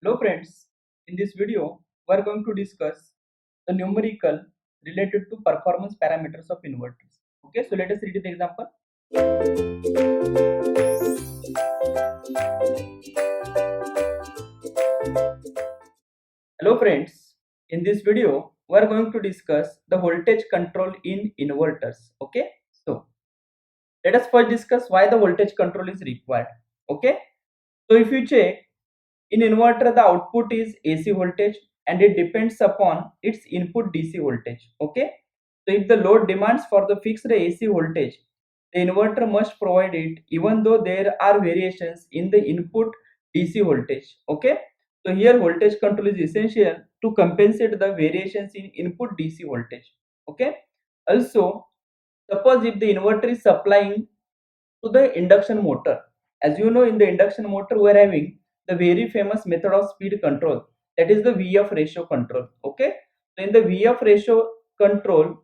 Hello friends, in this video we are going to discuss the numerical related to performance parameters of inverters. Okay, so let us read the example. Hello friends, in this video we are going to discuss the voltage control in inverters. Okay, so let us first discuss why the voltage control is required. Okay, so if you check, in inverter the output is AC voltage and it depends upon its input DC voltage. Okay, so if the load demands for the fixed AC voltage, the inverter must provide it even though there are variations in the input DC voltage. Okay, so here voltage control is essential to compensate the variations in input DC voltage. Okay, also suppose if the inverter is supplying to the induction motor. As you know, in the induction motor we are having the very famous method of speed control, that is the VF ratio control. Okay, so in the VF ratio control,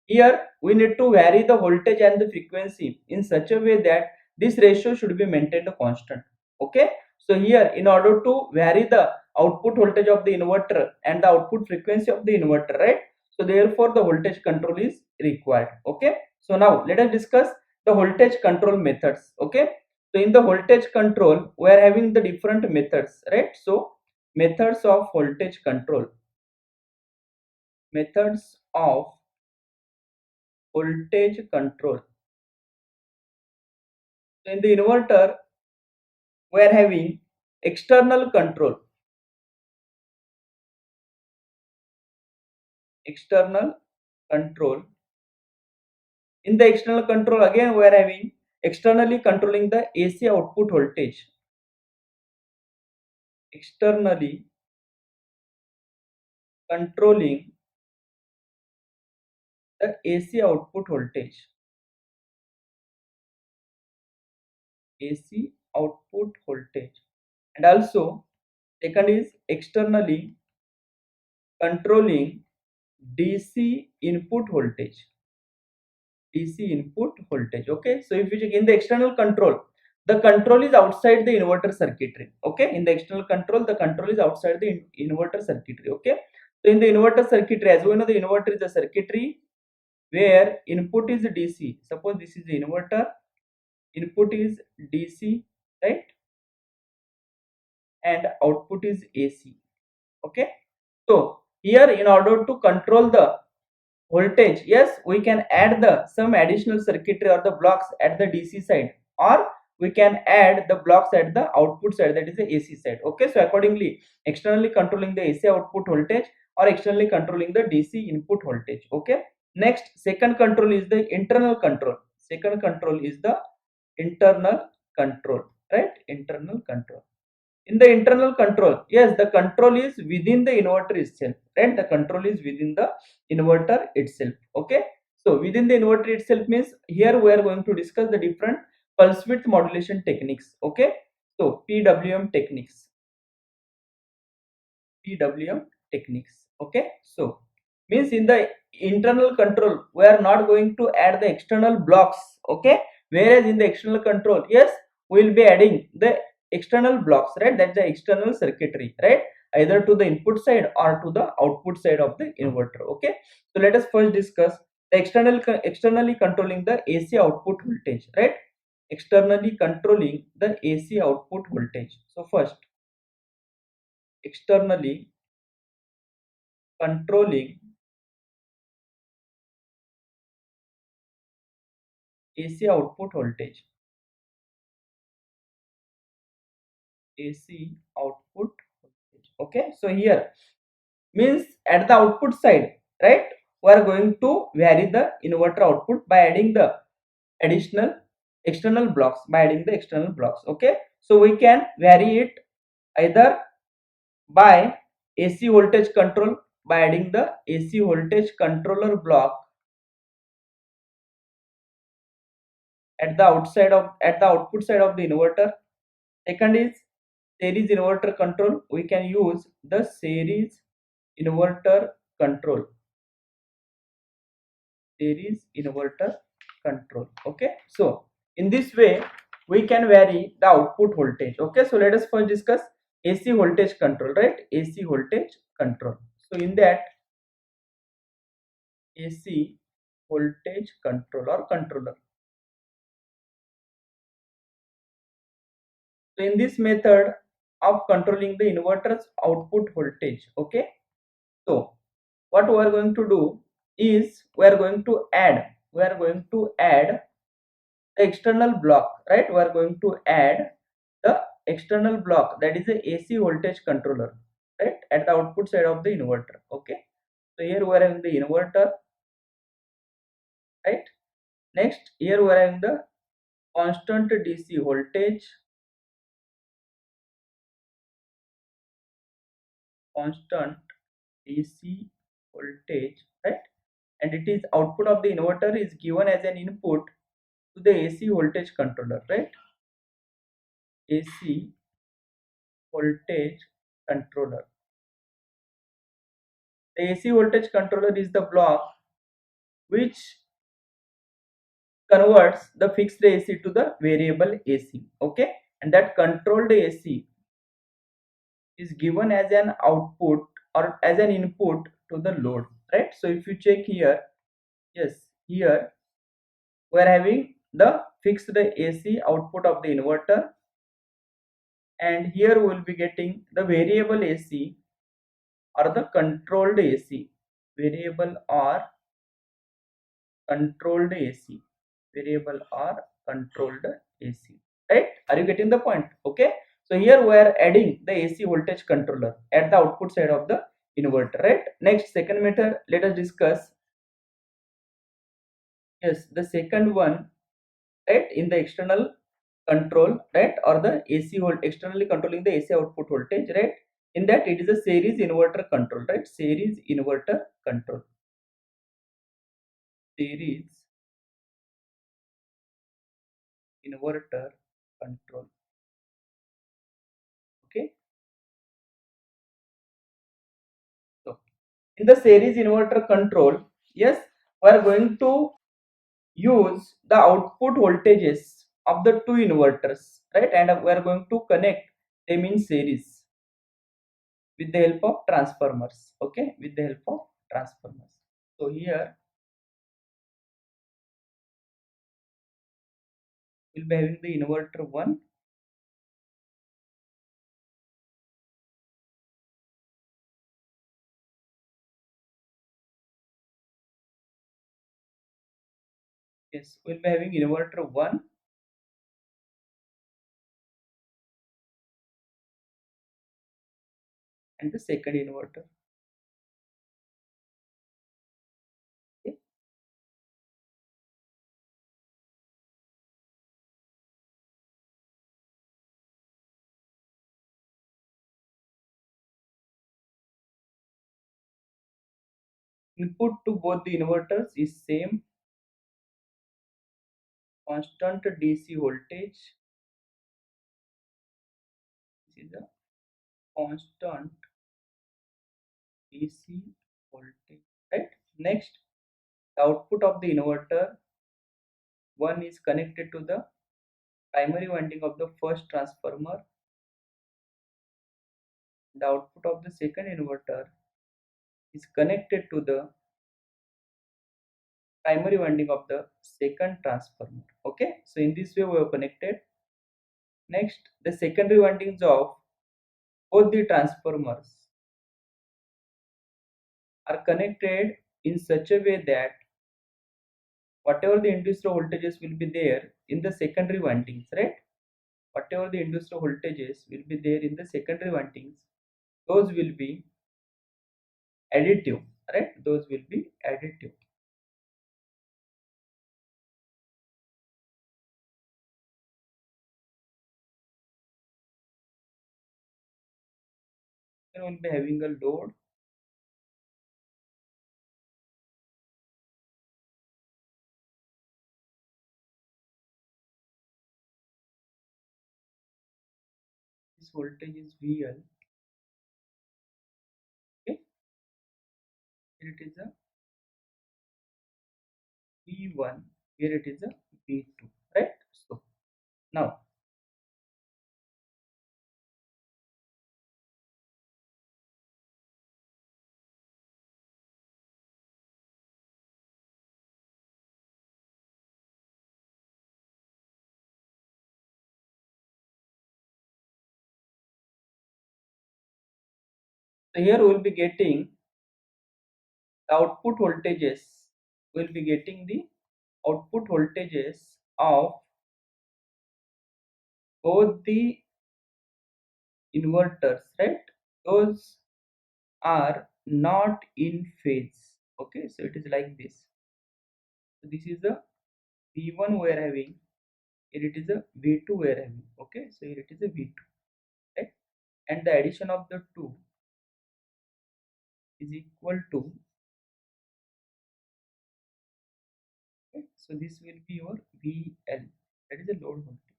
here we need to vary the voltage and the frequency in such a way that this ratio should be maintained constant. Okay, so here in order to vary the output voltage of the inverter and the output frequency of the inverter, right? So therefore the voltage control is required. Okay, so now let us discuss the voltage control methods. Okay, so in the voltage control we are having the different methods, right? So methods of voltage control, methods of voltage control. So in the inverter we are having external control. External control. In the external control again we are having externally controlling the AC output voltage. Externally controlling the AC output voltage. AC output voltage. And also second is externally controlling DC input voltage. DC input voltage. Okay, so if you check in the external control, the control is outside the inverter circuitry. Okay, in the external control the control is outside the inverter circuitry. Okay, so in the inverter circuitry, as we know, the inverter is the circuitry where input is DC. Suppose this is the inverter, input is DC, right, and output is AC. Okay, so here in order to control the voltage, yes, we can add the some additional circuitry or the blocks at the DC side, or we can add the blocks at the output side, that is the AC side. Okay, so accordingly externally controlling the AC output voltage or externally controlling the DC input voltage. Okay, next second control is the internal control. Second control is the internal control, right? Internal control. In the internal control, yes, the control is within the inverter itself, right? The control is within the inverter itself. Okay, so within the inverter itself means here we are going to discuss the different pulse width modulation techniques. Okay, so PWM techniques. PWM techniques. Okay, so means in the internal control we are not going to add the external blocks. Okay, whereas in the external control, yes, we will be adding the external blocks, right? That's the external circuitry, right? Either to the input side or to the output side of the inverter. Okay, so let us first discuss the externally controlling the AC output voltage, right? Externally controlling the AC output voltage. So first, externally controlling AC output voltage. AC output voltage. Okay, so here means at the output side, right, we are going to vary the inverter output by adding the additional external blocks, by adding the external blocks. Okay, so we can vary it either by AC voltage control, by adding the AC voltage controller block at the output side of the inverter. Second is series inverter control. We can use the series inverter control. Series inverter control. Okay, so in this way we can vary the output voltage. Okay, so let us first discuss AC voltage control, right? AC voltage control. So in that AC voltage control or controller. So in this method of controlling the inverter's output voltage, okay. So what we are going to do is we are going to add the external block, right? We are going to add the external block, that is the AC voltage controller, right, at the output side of the inverter. Okay, so here we are having the inverter, right? Next, here we are having the constant DC voltage, constant DC voltage, right? And it is output of the inverter is given as an input to the AC voltage controller, right? AC voltage controller. The AC voltage controller is the block which converts the fixed AC to the variable AC. Okay, and that controlled AC is given as an output or as an input to the load, right? So if you check here, yes, here we are having the fixed AC output of the inverter, and here we will be getting the variable AC or the controlled AC, variable or controlled AC, variable or controlled AC, right? Are you getting the point? Okay, so here we are adding the AC voltage controller at the output side of the inverter, right? Next, second method, let us discuss. Yes, the second one, right, in the external control, right, or the AC volt externally controlling the AC output voltage, right? In that it is a series inverter control, right? Series inverter control, series inverter control. Okay, so in the series inverter control, yes, we are going to use the output voltages of the two inverters, right, and we are going to connect them in series with the help of transformers. Okay, with the help of transformers. So here we'll be having the inverter 1, yes, we'll be having inverter 1 and the second inverter. Okay, input to both the inverters is same, constant DC voltage. This is a constant DC voltage, right? Next, the output of the inverter 1 is connected to the primary winding of the first transformer. The output of the second inverter is connected to the primary winding of the second transformer. Okay, so in this way we have connected. Next, the secondary windings of both the transformers are connected in such a way that whatever the induced voltages will be there in the secondary windings, right? Whatever the induced voltages will be there in the secondary windings, those will be additive, right? Those will be additive. Then we'll be having a load. This voltage is VL. Okay, here it is a V1. Here it is a V2. Right. So now So here we will be getting the output voltages. We will be getting the output voltages of both the inverters, right? Those are not in phase. Okay, so it is like this. So this is the V1 we are having, here it is a V2 we are having. Okay, so here it is a V2, right? And the addition of the two is equal to, okay, so this will be your VL, that is a load voltage.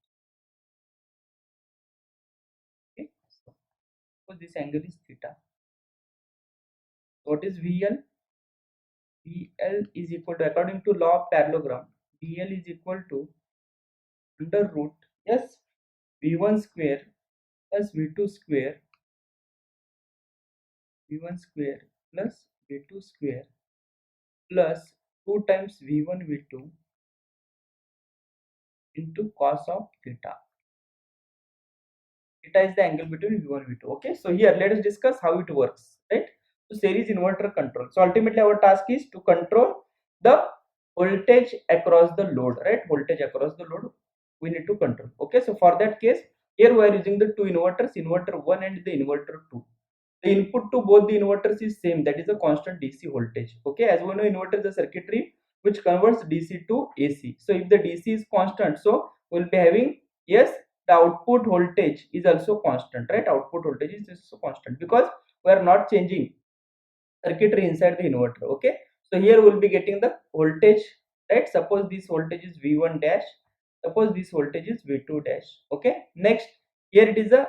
Okay, so this angle is theta. What is VL? VL is equal to, according to law of parallelogram, VL is equal to under root, yes, V1 square plus V2 square, V1 square plus V2 square plus 2 times V1 V2 into cos of theta. Theta is the angle between V1 and V2. Okay, so here let us discuss how it works, right? So series inverter control. So ultimately our task is to control the voltage across the load, right? Voltage across the load we need to control. Okay, so for that case, here we are using the two inverters, inverter 1 and the inverter 2. The input to both the inverters is same, that is a constant DC voltage. Okay, as we know, inverter is a circuitry which converts DC to AC. So if the DC is constant, so we will be having, yes, the output voltage is also constant, right? Output voltage is also constant because we are not changing circuitry inside the inverter. Okay, so here we will be getting the voltage, right? Suppose this voltage is V1 dash, suppose this voltage is V2 dash. Okay, next, here it is a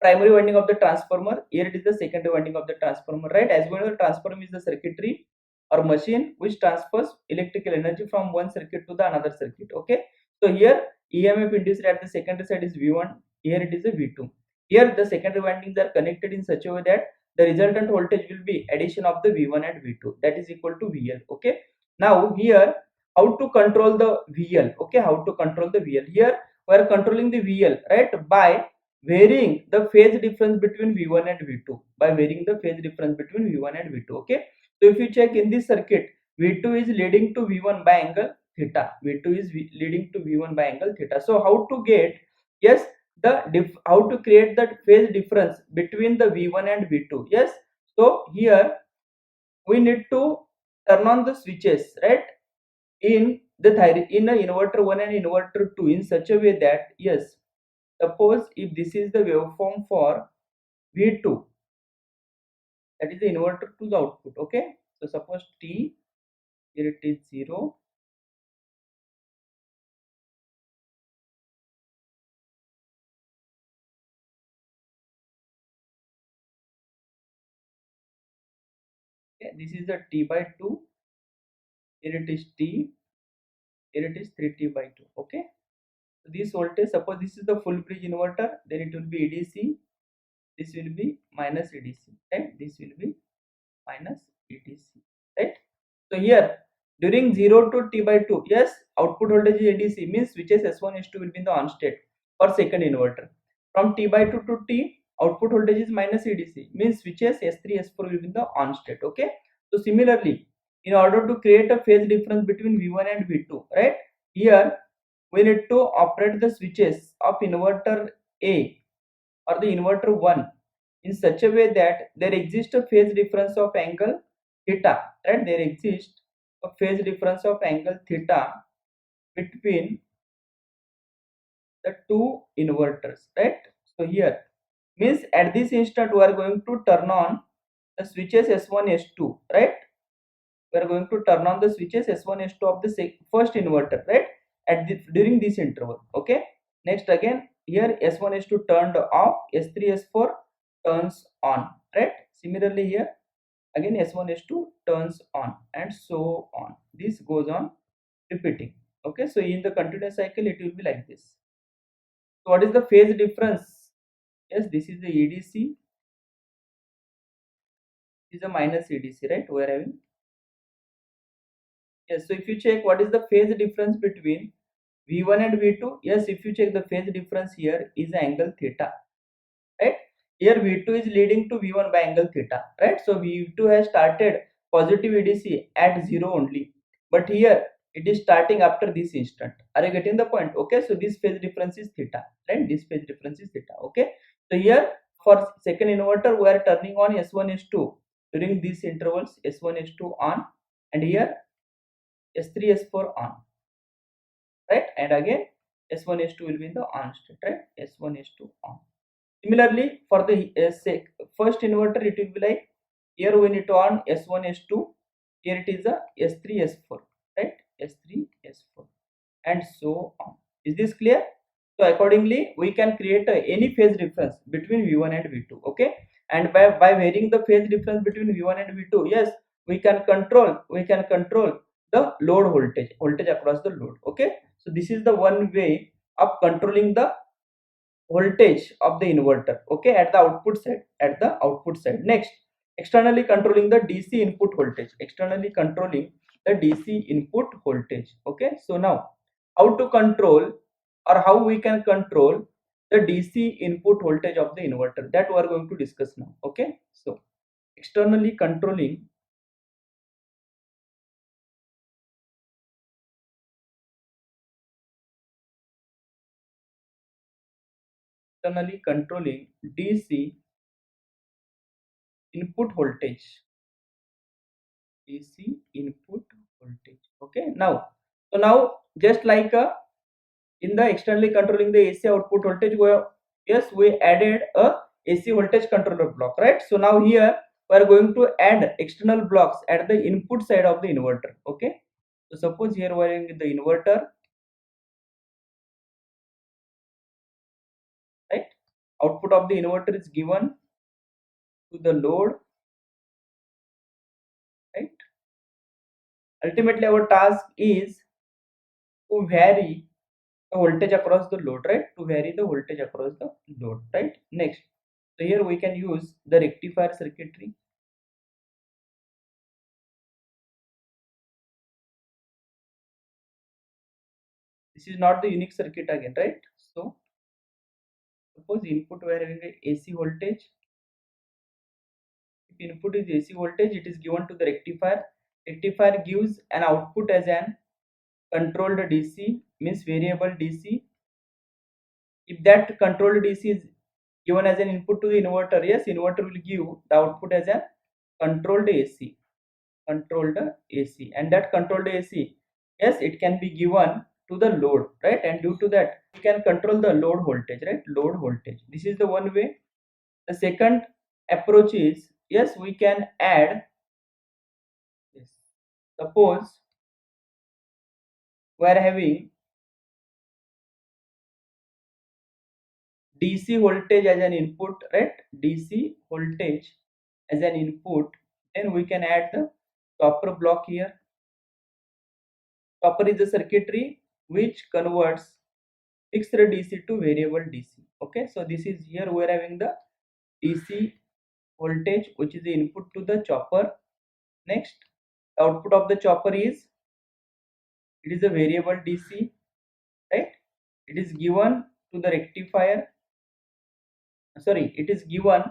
primary winding of the transformer, here it is the secondary winding of the transformer, right? As we know, the transformer is the circuitry or machine which transfers electrical energy from one circuit to the another circuit. Okay, so here EMF induced at the secondary side is V1, here it is a V2. Here the secondary windings are connected in such a way that the resultant voltage will be addition of the V1 and V2, that is equal to VL. Okay, now here how to control the VL? Okay, how to control the VL? Here we are controlling the VL, right, by varying the phase difference between V1 and V2, by varying the phase difference between V1 and V2. Okay, so if you check in this circuit, V2 is leading to V1 by angle theta, V2 is leading to V1 by angle theta. So how to get, yes, the how to create that phase difference between the V1 and V2? Yes, so here we need to turn on the switches, right, in the in a inverter 1 and inverter 2 in such a way that, yes, suppose if this is the waveform for V2, that is the inverter to the output. Okay, so suppose T, here it is 0, okay, this is the T by 2, here it is T, here it is 3T by 2. Okay, so this voltage, suppose this is the full bridge inverter, then it will be EDC, this will be minus EDC, right? This will be minus EDC, right? So here during 0 to T by 2, yes, output voltage is ADC, means switches S1 S2 will be in the on state for second inverter. From T by 2 to T, output voltage is minus ADC, means switches S3 S4 will be in the on state. Okay, so similarly, in order to create a phase difference between V1 and V2, right, here we need to operate the switches of inverter A or the inverter 1 in such a way that there exists a phase difference of angle theta, right? There exists a phase difference of angle theta between the two inverters, right? So here means at this instant we are going to turn on the switches S1 S2, right? We are going to turn on the switches S1 S2 of the first inverter, right, at during this interval. Okay, next again here S1 S2 turned off, S3 S4 turns on, right? Similarly here again S1 S2 turns on, and so on, this goes on repeating. Okay, so in the continuous cycle it will be like this. So what is the phase difference? Yes, this is the EDC, this is a minus EDC, right? We are having, yes, so if you check what is the phase difference between V1 and V2, yes, if you check the phase difference here is angle theta, right? here V2 is leading to V1 by angle theta, right? So V2 has started positive EDC at 0 only, but here it is starting after this instant. Are you getting the point? Okay, so this phase difference is theta, right? This phase difference is theta. Okay, so here for second inverter we are turning on S1 S2 during these intervals, S1 S2 on, and here S3 S4 on, right? And again S1 S2 will be in the on state, right? S1 S2 on. Similarly, for the first inverter, it will be like here we need to on S1 S2, here it is a S3 S4, right? S3 S4, and so on. Is this clear? So accordingly we can create any phase difference between V1 and V2. Okay, and by varying the phase difference between V1 and V2, yes, we can control the load voltage across the load. Okay, so this is the one way of controlling the voltage of the inverter, okay, at the output side. Next, externally controlling the DC input voltage, okay. So now how to control, or how we can control the DC input voltage of the inverter, that we are going to discuss now. Okay, so externally controlling DC input voltage, DC input voltage. Okay, now, so now just like in the externally controlling the AC output voltage, we added a AC voltage controller block, right? So now here we are going to add external blocks at the input side of the inverter. Okay, so suppose here we are in the inverter, right? Output of the inverter is given to the load, right? Ultimately our task is to vary the voltage across the load, right? To vary the voltage across the load, right? Next, so here we can use the rectifier circuitry. This is not the unique circuit again, right? So suppose input we are having a AC voltage. If input is AC voltage, it is given to the rectifier. Rectifier gives an output as an controlled DC, means variable DC. If that controlled DC is given as an input to the inverter, yes, inverter will give the output as a controlled AC, and that controlled AC, yes, it can be given to the load, right? And due to that, we can control the load voltage, right? Load voltage. This is the one way. The second approach is, yes, we can add this. Suppose we are having DC voltage as an input, right? DC voltage as an input, then we can add the chopper block here. Chopper is a circuitry which converts fixed DC to variable DC. Okay, so this is, here we are having the DC voltage which is the input to the chopper. Next, the output of the chopper is, it is a variable DC, right? It is given to the rectifier, sorry, it is given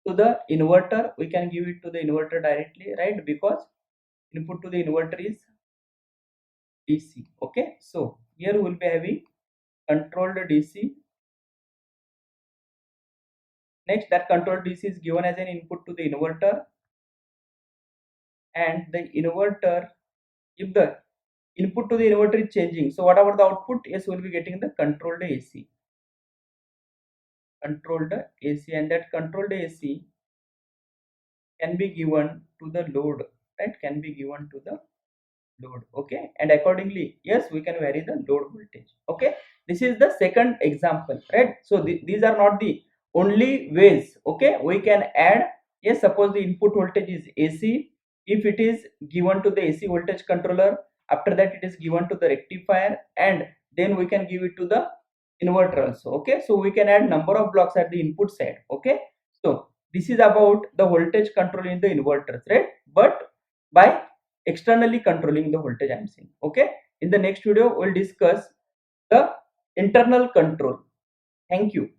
to the inverter. We can give it to the inverter directly, right? Because input to the inverter is DC. Okay, so here we will be having controlled DC. Next, that controlled DC is given as an input to the inverter, and the inverter, if the input to the inverter is changing, so whatever the output, yes, we will be getting the controlled AC, and that controlled AC can be given to the load, right? Can be given to the load. Okay, and accordingly, yes, we can vary the load voltage. Okay, this is the second example, right? So these are not the only ways. Okay, we can add, yes, suppose the input voltage is AC, if it is given to the AC voltage controller, after that it is given to the rectifier, and then we can give it to the inverter also. Okay, so we can add number of blocks at the input side. Okay, so this is about the voltage control in the inverters, right? But by externally controlling the voltage, I am saying. Okay, in the next video we'll discuss the internal control. Thank you.